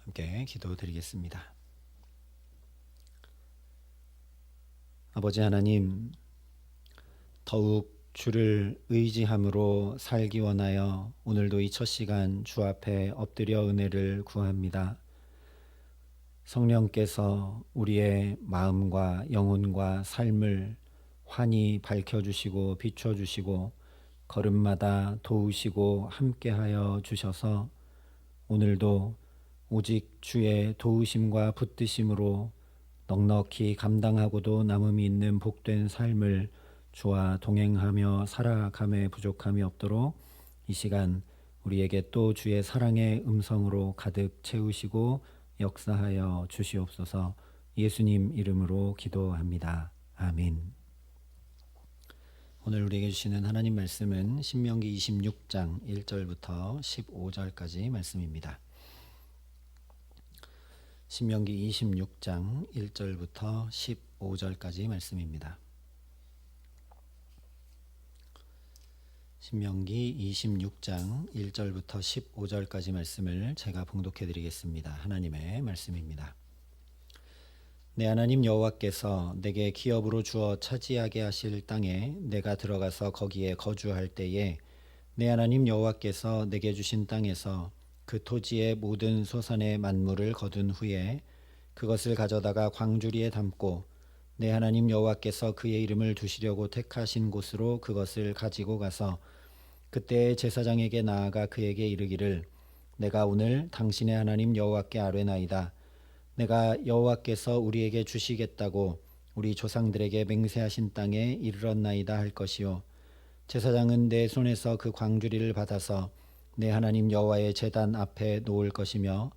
함께 기도드리겠습니다. 아버지 하나님, 더욱 주를 의지함으로 살기 원하여 오늘도 이 첫 시간 주 앞에 엎드려 은혜를 구합니다. 성령께서 우리의 마음과 영혼과 삶을 환히 밝혀주시고 비춰주시고 걸음마다 도우시고 함께하여 주셔서 오늘도 오직 주의 도우심과 붙드심으로 넉넉히 감당하고도 남음이 있는 복된 삶을 주와 동행하며 살아감에 부족함이 없도록 이 시간 우리에게 또 주의 사랑의 음성으로 가득 채우시고 역사하여 주시옵소서. 예수님 이름으로 기도합니다. 아멘. 오늘 우리에게 주시는 하나님 말씀은 신명기 26장 1절부터 15절까지 말씀입니다. 신명기 26장 1절부터 15절까지 말씀입니다. 신명기 26장 1절부터 15절까지 말씀을 제가 봉독해 드리겠습니다. 하나님의 말씀입니다. 내 하나님 여호와께서 내게 기업으로 주어 차지하게 하실 땅에 내가 들어가서 거기에 거주할 때에 내 하나님 여호와께서 내게 주신 땅에서 그 토지의 모든 소산의 만물을 거둔 후에 그것을 가져다가 광주리에 담고 내 하나님 여호와께서 그의 이름을 두시려고 택하신 곳으로 그것을 가지고 가서 그때 제사장에게 나아가 그에게 이르기를 내가 오늘 당신의 하나님 여호와께 아뢰나이다. 내가 여호와께서 우리에게 주시겠다고 우리 조상들에게 맹세하신 땅에 이르렀나이다 할 것이요. 제사장은 내 손에서 그 광주리를 받아서 내 하나님 여호와의 제단 앞에 놓을 것이며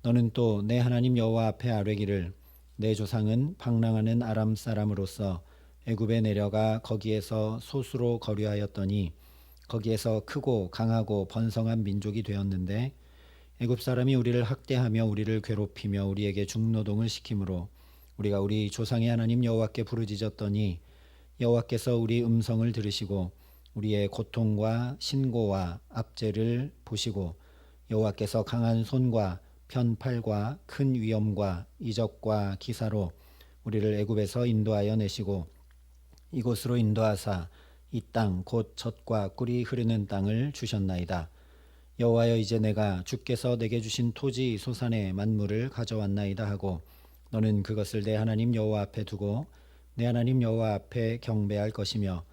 너는 또 내 하나님 여호와 앞에 아뢰기를 내 조상은 방랑하는 아람 사람으로서 애굽에 내려가 거기에서 소수로 거류하였더니 거기에서 크고 강하고 번성한 민족이 되었는데 애굽 사람이 우리를 학대하며 우리를 괴롭히며 우리에게 중노동을 시키므로 우리가 우리 조상의 하나님 여호와께 부르짖었더니 여호와께서 우리 음성을 들으시고 우리의 고통과 신고와 압제를 보시고 여호와께서 강한 손과 편팔과 큰 위엄과 이적과 기사로 우리를 애굽에서 인도하여 내시고 이곳으로 인도하사 이 땅 곧 젖과 꿀이 흐르는 땅을 주셨나이다. 여호와여 이제 내가 주께서 내게 주신 토지 소산의 만물을 가져왔나이다 하고 너는 그것을 내 하나님 여호와 앞에 두고 내 하나님 여호와 앞에 경배할 것이며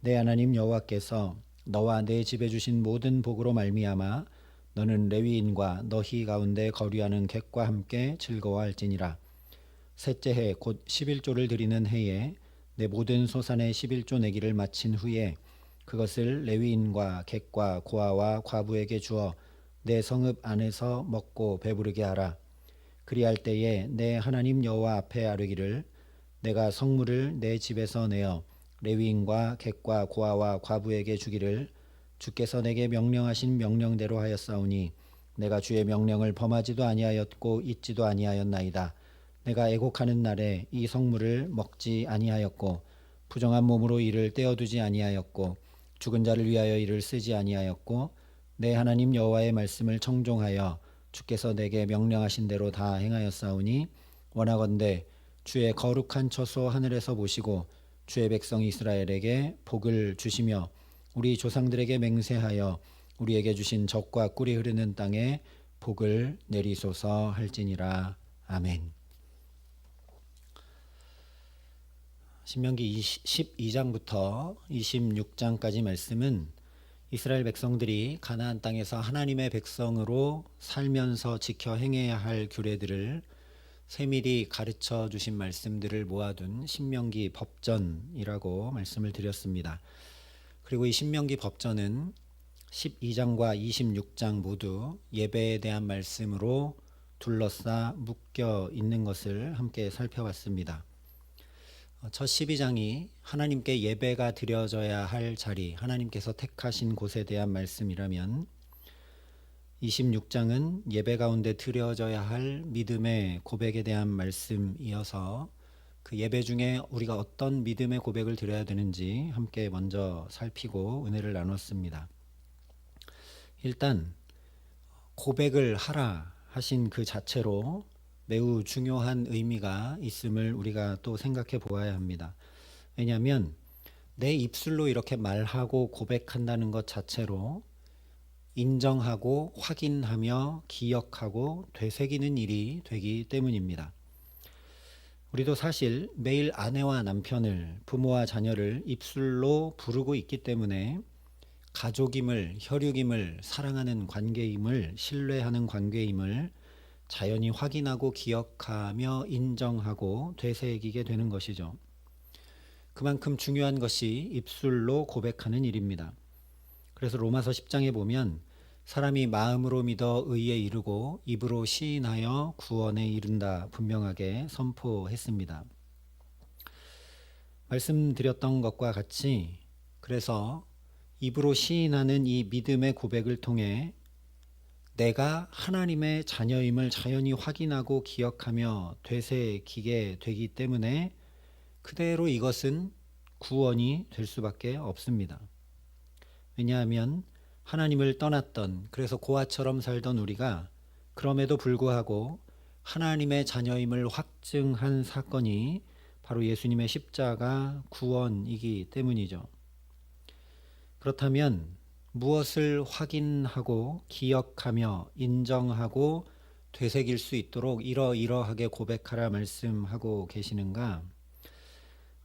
내 하나님 여호와께서 너와 내 집에 주신 모든 복으로 말미암아 너는 레위인과 너희 가운데 거류하는 객과 함께 즐거워할지니라. 셋째 해 곧 11조를 드리는 해에 내 모든 소산의 11조 내기를 마친 후에 그것을 레위인과 객과 고아와 과부에게 주어 내 성읍 안에서 먹고 배부르게 하라. 그리할 때에 내 하나님 여호와 앞에 아뢰기를 내가 성물을 내 집에서 내어 레위인과 객과 고아와 과부에게 주기를 주께서 내게 명령하신 명령대로 하였사오니 내가 주의 명령을 범하지도 아니하였고 잊지도 아니하였나이다. 내가 애곡하는 날에 이 성물을 먹지 아니하였고 부정한 몸으로 이를 떼어두지 아니하였고 죽은 자를 위하여 이를 쓰지 아니하였고 내 하나님 여호와의 말씀을 청종하여 주께서 내게 명령하신 대로 다 행하였사오니 원하건대 주의 거룩한 처소 하늘에서 보시고 주의 백성 이스라엘에게 복을 주시며 우리 조상들에게 맹세하여 우리에게 주신 젖과 꿀이 흐르는 땅에 복을 내리소서 할지니라. 아멘. 신명기 12장부터 26장까지 말씀은 이스라엘 백성들이 가나안 땅에서 하나님의 백성으로 살면서 지켜 행해야 할 규례들을 세밀히 가르쳐 주신 말씀들을 모아둔 신명기 법전이라고 말씀을 드렸습니다. 그리고 이 신명기 법전은 12장과 26장 모두 예배에 대한 말씀으로 둘러싸 묶여 있는 것을 함께 살펴봤습니다. 첫 12장이 하나님께 예배가 드려져야 할 자리, 하나님께서 택하신 곳에 대한 말씀이라면 26장은 예배 가운데 드려져야 할 믿음의 고백에 대한 말씀이어서 그 예배 중에 우리가 어떤 믿음의 고백을 드려야 되는지 함께 먼저 살피고 은혜를 나눴습니다. 일단 고백을 하라 하신 그 자체로 매우 중요한 의미가 있음을 우리가 또 생각해 보아야 합니다. 왜냐하면 내 입술로 이렇게 말하고 고백한다는 것 자체로 인정하고 확인하며 기억하고 되새기는 일이 되기 때문입니다. 우리도 사실 매일 아내와 남편을, 부모와 자녀를 입술로 부르고 있기 때문에 가족임을, 혈육임을, 사랑하는 관계임을, 신뢰하는 관계임을 자연히 확인하고 기억하며 인정하고 되새기게 되는 것이죠. 그만큼 중요한 것이 입술로 고백하는 일입니다. 그래서 로마서 10장에 보면 사람이 마음으로 믿어 의에 이르고 입으로 시인하여 구원에 이른다 분명하게 선포했습니다. 말씀드렸던 것과 같이 그래서 입으로 시인하는 이 믿음의 고백을 통해 내가 하나님의 자녀임을 자연히 확인하고 기억하며 되새기게 되기 때문에 그대로 이것은 구원이 될 수밖에 없습니다. 왜냐하면 하나님을 떠났던, 그래서 고아처럼 살던 우리가 그럼에도 불구하고 하나님의 자녀임을 확증한 사건이 바로 예수님의 십자가 구원이기 때문이죠. 그렇다면 무엇을 확인하고 기억하며 인정하고 되새길 수 있도록 이러이러하게 고백하라 말씀하고 계시는가?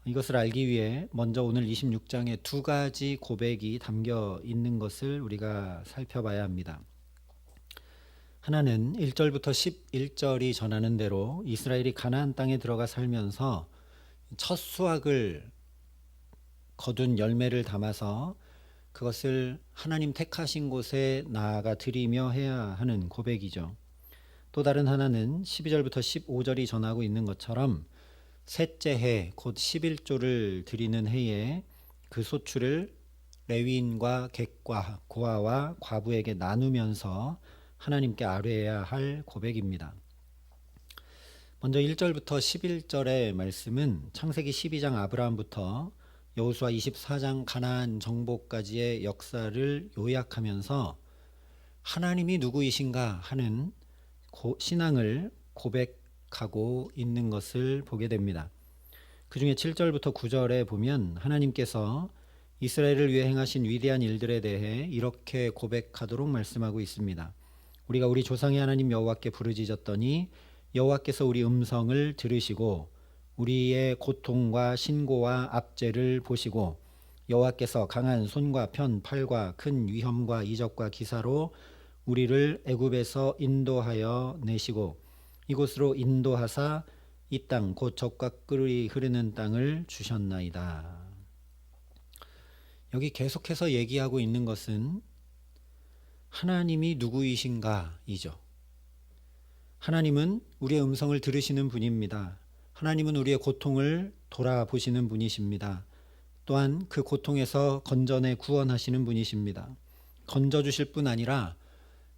이것을 알기 위해 먼저 오늘 26장에 두 가지 고백이 담겨 있는 것을 우리가 살펴봐야 합니다. 하나는 1절부터 11절이 전하는 대로 이스라엘이 가나안 땅에 들어가 살면서 첫 수확을 거둔 열매를 담아서 그것을 하나님 택하신 곳에 나아가 드리며 해야 하는 고백이죠. 또 다른 하나는 12절부터 15절이 전하고 있는 것처럼 셋째 해 곧 11조를 드리는 해에 그 소출을 레위인과 객과 고아와 과부에게 나누면서 하나님께 아뢰어야 할 고백입니다. 먼저 1절부터 11절의 말씀은 창세기 12장 아브라함부터 여호수아 24장 가나안 정복까지의 역사를 요약하면서 하나님이 누구이신가 하는 신앙을 고백하고 있는 것을 보게 됩니다. 그 중에 7절부터 9절에 보면 하나님께서 이스라엘을 위해 행하신 위대한 일들에 대해 이렇게 고백하도록 말씀하고 있습니다. 우리가 우리 조상의 하나님 여호와께 부르짖었더니 여호와께서 우리 음성을 들으시고 우리의 고통과 신고와 압제를 보시고 여호와께서 강한 손과 편, 팔과 큰 위험과 이적과 기사로 우리를 애굽에서 인도하여 내시고 이곳으로 인도하사 이 땅 곧 젖과 꿀이 흐르는 땅을 주셨나이다. 여기 계속해서 얘기하고 있는 것은 하나님이 누구이신가이죠. 하나님은 우리의 음성을 들으시는 분입니다. 하나님은 우리의 고통을 돌아보시는 분이십니다. 또한 그 고통에서 건져내 구원하시는 분이십니다. 건져주실 뿐 아니라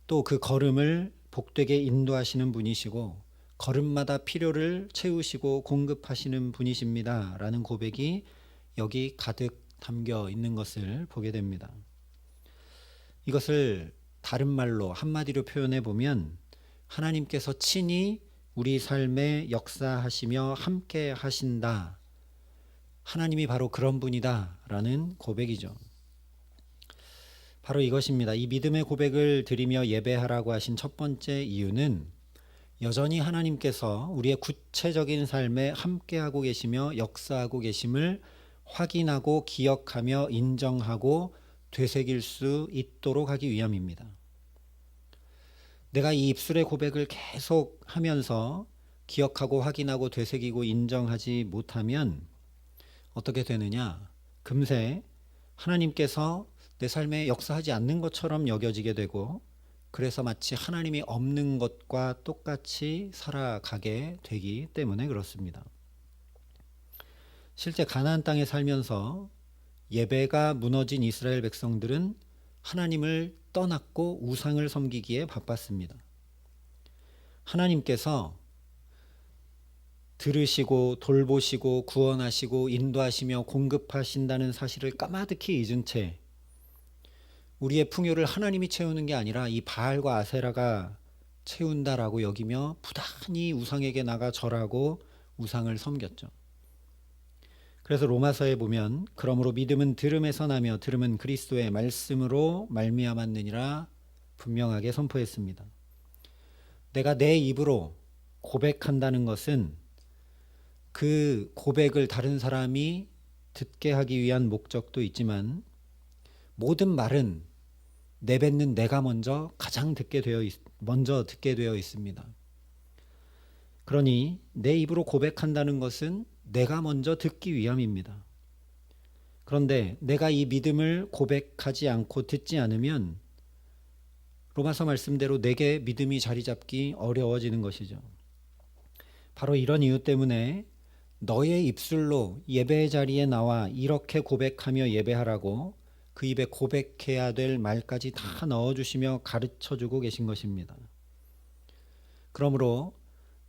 또 그 걸음을 복되게 인도하시는 분이시고 걸음마다 필요를 채우시고 공급하시는 분이십니다. 라는 고백이 여기 가득 담겨 있는 것을 보게 됩니다. 이것을 다른 말로 한마디로 표현해 보면 하나님께서 친히 우리 삶에 역사하시며 함께 하신다. 하나님이 바로 그런 분이다 라는 고백이죠. 바로 이것입니다. 이 믿음의 고백을 드리며 예배하라고 하신 첫 번째 이유는 여전히 하나님께서 우리의 구체적인 삶에 함께하고 계시며 역사하고 계심을 확인하고 기억하며 인정하고 되새길 수 있도록 하기 위함입니다. 내가 이 입술의 고백을 계속 하면서 기억하고 확인하고 되새기고 인정하지 못하면 어떻게 되느냐? 금세 하나님께서 내 삶에 역사하지 않는 것처럼 여겨지게 되고 그래서 마치 하나님이 없는 것과 똑같이 살아가게 되기 때문에 그렇습니다. 실제 가나안 땅에 살면서 예배가 무너진 이스라엘 백성들은 하나님을 떠났고 우상을 섬기기에 바빴습니다. 하나님께서 들으시고 돌보시고 구원하시고 인도하시며 공급하신다는 사실을 까마득히 잊은 채 우리의 풍요를 하나님이 채우는 게 아니라 이 바알과 아세라가 채운다라고 여기며 부단히 우상에게 나가 절하고 우상을 섬겼죠. 그래서 로마서에 보면 그러므로 믿음은 들음에서 나며 들음은 그리스도의 말씀으로 말미암았느니라 분명하게 선포했습니다. 내가 내 입으로 고백한다는 것은 그 고백을 다른 사람이 듣게 하기 위한 목적도 있지만 모든 말은 내뱉는 내가 먼저 듣게 되어 있습니다. 그러니 내 입으로 고백한다는 것은 내가 먼저 듣기 위함입니다. 그런데 내가 이 믿음을 고백하지 않고 듣지 않으면 로마서 말씀대로 내게 믿음이 자리 잡기 어려워지는 것이죠. 바로 이런 이유 때문에 너의 입술로 예배의 자리에 나와 이렇게 고백하며 예배하라고 그 입에 고백해야 될 말까지 다 넣어주시며 가르쳐주고 계신 것입니다. 그러므로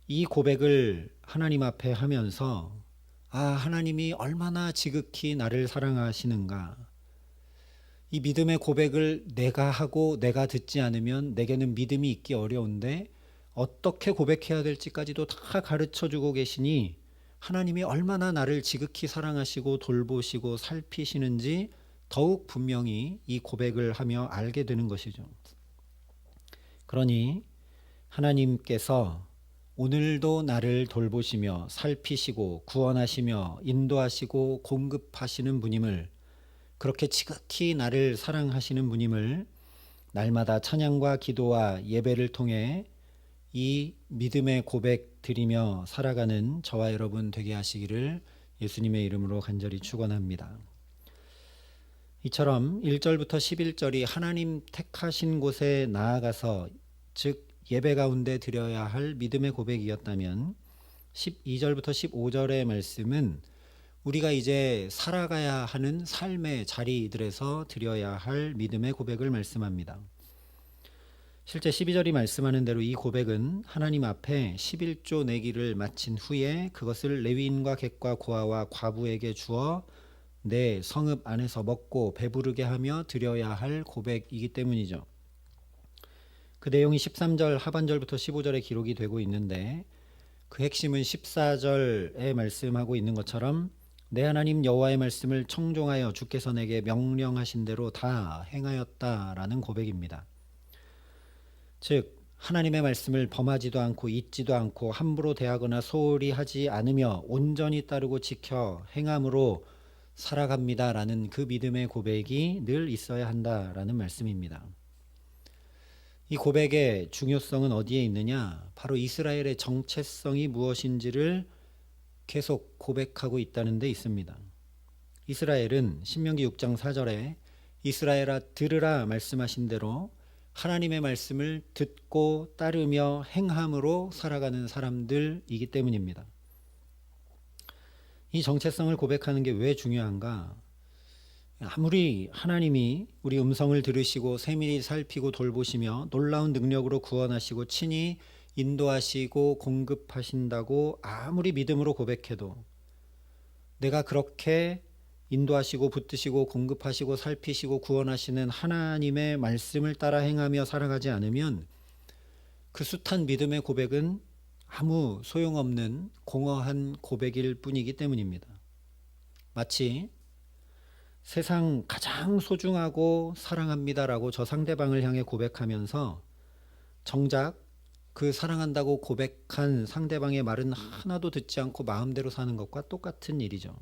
이 고백을 하나님 앞에 하면서 하나님이 얼마나 지극히 나를 사랑하시는가, 이 믿음의 고백을 내가 하고 내가 듣지 않으면 내게는 믿음이 있기 어려운데 어떻게 고백해야 될지까지도 다 가르쳐주고 계시니 하나님이 얼마나 나를 지극히 사랑하시고 돌보시고 살피시는지 더욱 분명히 이 고백을 하며 알게 되는 것이죠. 그러니 하나님께서 오늘도 나를 돌보시며 살피시고 구원하시며 인도하시고 공급하시는 분임을, 그렇게 지극히 나를 사랑하시는 분임을 날마다 찬양과 기도와 예배를 통해 이 믿음의 고백 드리며 살아가는 저와 여러분 되게 하시기를 예수님의 이름으로 간절히 축원합니다. 이처럼 1절부터 11절이 하나님 택하신 곳에 나아가서 즉 예배 가운데 드려야 할 믿음의 고백이었다면 12절부터 15절의 말씀은 우리가 이제 살아가야 하는 삶의 자리들에서 드려야 할 믿음의 고백을 말씀합니다. 실제 12절이 말씀하는 대로 이 고백은 하나님 앞에 11조 내기를 마친 후에 그것을 레위인과 객과 고아와 과부에게 주어 내 성읍 안에서 먹고 배부르게 하며 드려야 할 고백이기 때문이죠. 그 내용이 13절 하반절부터 15절에 기록이 되고 있는데 그 핵심은 14절에 말씀하고 있는 것처럼 내 하나님 여호와의 말씀을 청종하여 주께서 내게 명령하신 대로 다 행하였다라는 고백입니다. 즉 하나님의 말씀을 범하지도 않고 잊지도 않고 함부로 대하거나 소홀히 하지 않으며 온전히 따르고 지켜 행함으로 살아갑니다라는 그 믿음의 고백이 늘 있어야 한다라는 말씀입니다. 이 고백의 중요성은 어디에 있느냐? 바로 이스라엘의 정체성이 무엇인지를 계속 고백하고 있다는 데 있습니다. 이스라엘은 신명기 6장 4절에 이스라엘아 들으라 말씀하신 대로 하나님의 말씀을 듣고 따르며 행함으로 살아가는 사람들이기 때문입니다. 이 정체성을 고백하는 게 왜 중요한가? 아무리 하나님이 우리 음성을 들으시고 세밀히 살피고 돌보시며 놀라운 능력으로 구원하시고 친히 인도하시고 공급하신다고 아무리 믿음으로 고백해도 내가 그렇게 인도하시고 붙드시고 공급하시고 살피시고 구원하시는 하나님의 말씀을 따라 행하며 살아가지 않으면 그 숱한 믿음의 고백은 아무 소용없는 공허한 고백일 뿐이기 때문입니다. 마치 세상 가장 소중하고 사랑합니다라고 저 상대방을 향해 고백하면서 정작 그 사랑한다고 고백한 상대방의 말은 하나도 듣지 않고 마음대로 사는 것과 똑같은 일이죠.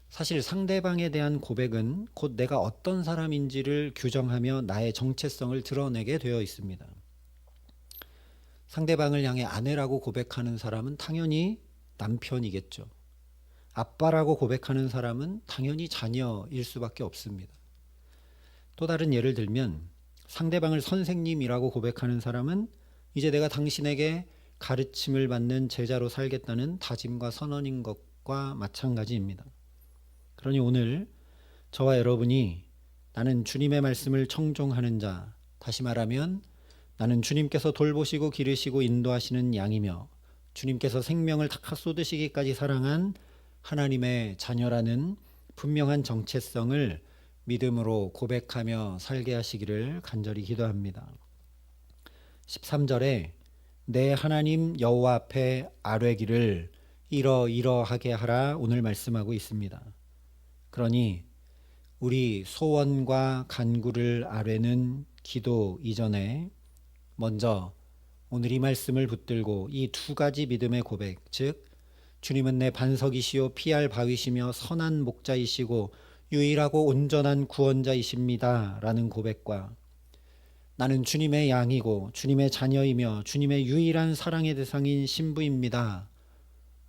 사실 상대방에 대한 고백은 곧 내가 어떤 사람인지를 규정하며 나의 정체성을 드러내게 되어 있습니다. 상대방을 향해 아내라고 고백하는 사람은 당연히 남편이겠죠. 아빠라고 고백하는 사람은 당연히 자녀일 수밖에 없습니다. 또 다른 예를 들면 상대방을 선생님이라고 고백하는 사람은 이제 내가 당신에게 가르침을 받는 제자로 살겠다는 다짐과 선언인 것과 마찬가지입니다. 그러니 오늘 저와 여러분이 나는 주님의 말씀을 청종하는 자, 다시 말하면 나는 주님께서 돌보시고 기르시고 인도하시는 양이며 주님께서 생명을 다 쏟으시기까지 사랑한 하나님의 자녀라는 분명한 정체성을 믿음으로 고백하며 살게 하시기를 간절히 기도합니다. 13절에 내 하나님 여호와 앞에 아뢰기를 이러이러하게 하라 오늘 말씀하고 있습니다. 그러니 우리 소원과 간구를 아뢰는 기도 이전에 먼저 오늘 이 말씀을 붙들고 이 두 가지 믿음의 고백, 즉 주님은 내 반석이시요 피할 바위시며 선한 목자이시고 유일하고 온전한 구원자이십니다 라는 고백과 나는 주님의 양이고 주님의 자녀이며 주님의 유일한 사랑의 대상인 신부입니다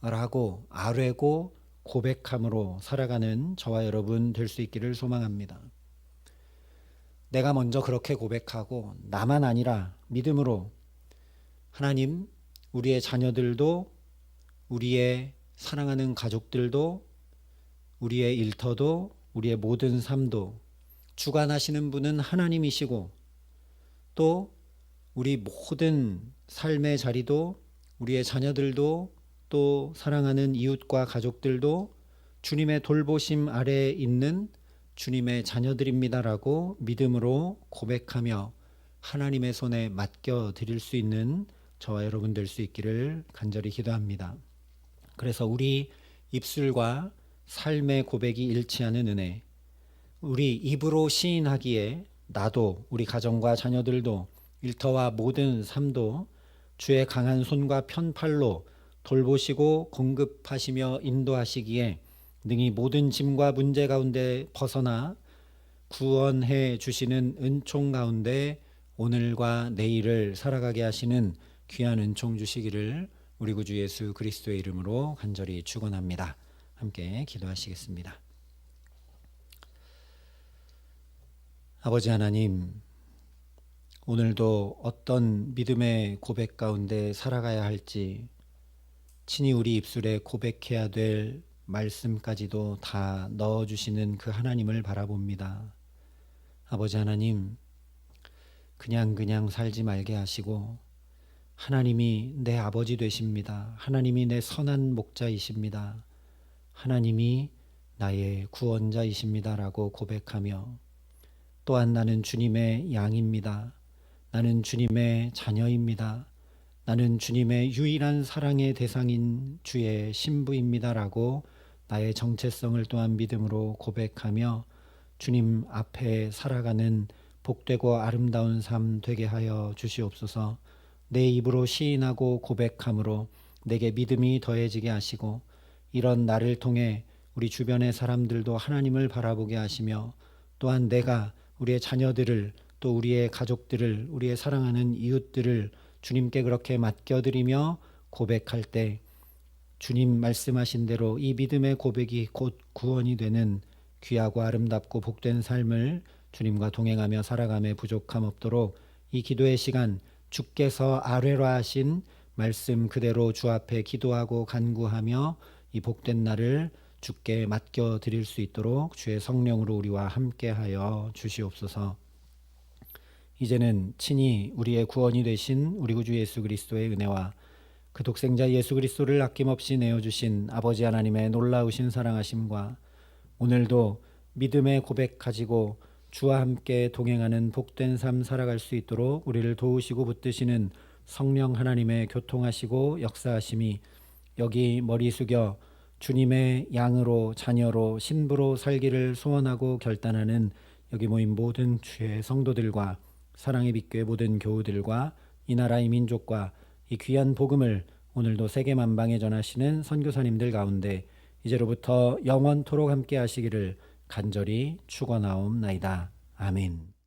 라고 아뢰고 고백함으로 살아가는 저와 여러분 될 수 있기를 소망합니다. 내가 먼저 그렇게 고백하고 나만 아니라 믿음으로 하나님, 우리의 자녀들도 우리의 사랑하는 가족들도 우리의 일터도 우리의 모든 삶도 주관하시는 분은 하나님이시고 또 우리 모든 삶의 자리도 우리의 자녀들도 또 사랑하는 이웃과 가족들도 주님의 돌보심 아래에 있는 주님의 자녀들입니다라고 믿음으로 고백하며 하나님의 손에 맡겨 드릴 수 있는 저와 여러분 될 수 있기를 간절히 기도합니다. 그래서 우리 입술과 삶의 고백이 일치하는 은혜, 우리 입으로 시인하기에 나도 우리 가정과 자녀들도 일터와 모든 삶도 주의 강한 손과 편팔로 돌보시고 공급하시며 인도하시기에 능히 모든 짐과 문제 가운데 벗어나 구원해 주시는 은총 가운데 오늘과 내일을 살아가게 하시는 귀한 은총 주시기를 우리 구주 예수 그리스도의 이름으로 간절히 축원합니다. 함께 기도하시겠습니다. 아버지 하나님, 오늘도 어떤 믿음의 고백 가운데 살아가야 할지 친히 우리 입술에 고백해야 될 말씀까지도 다 넣어주시는 그 하나님을 바라봅니다. 아버지 하나님, 그냥 살지 말게 하시고 하나님이 내 아버지 되십니다. 하나님이 내 선한 목자이십니다. 하나님이 나의 구원자이십니다 라고 고백하며 또한 나는 주님의 양입니다. 나는 주님의 자녀입니다. 나는 주님의 유일한 사랑의 대상인 주의 신부입니다 라고 나의 정체성을 또한 믿음으로 고백하며 주님 앞에 살아가는 복되고 아름다운 삶 되게 하여 주시옵소서. 내 입으로 시인하고 고백함으로 내게 믿음이 더해지게 하시고 이런 나를 통해 우리 주변의 사람들도 하나님을 바라보게 하시며 또한 내가 우리의 자녀들을 또 우리의 가족들을 우리의 사랑하는 이웃들을 주님께 그렇게 맡겨드리며 고백할 때 주님 말씀하신 대로 이 믿음의 고백이 곧 구원이 되는 귀하고 아름답고 복된 삶을 주님과 동행하며 살아감에 부족함 없도록 이 기도의 시간 주께서 아뢰라 하신 말씀 그대로 주 앞에 기도하고 간구하며 이 복된 날을 주께 맡겨드릴 수 있도록 주의 성령으로 우리와 함께하여 주시옵소서. 이제는 친히 우리의 구원이 되신 우리 구주 예수 그리스도의 은혜와 그 독생자 예수 그리스도를 아낌없이 내어주신 아버지 하나님의 놀라우신 사랑하심과 오늘도 믿음의 고백 가지고 주와 함께 동행하는 복된 삶 살아갈 수 있도록 우리를 도우시고 붙드시는 성령 하나님의 교통하시고 역사하심이 여기 머리 숙여 주님의 양으로 자녀로 신부로 살기를 소원하고 결단하는 여기 모인 모든 주의 성도들과 사랑의 빛교회 모든 교우들과 이 나라의 민족과 이 귀한 복음을 오늘도 세계 만방에 전하시는 선교사님들 가운데 이제로부터 영원토록 함께 하시기를 간절히 축원하옵나이다. 아멘.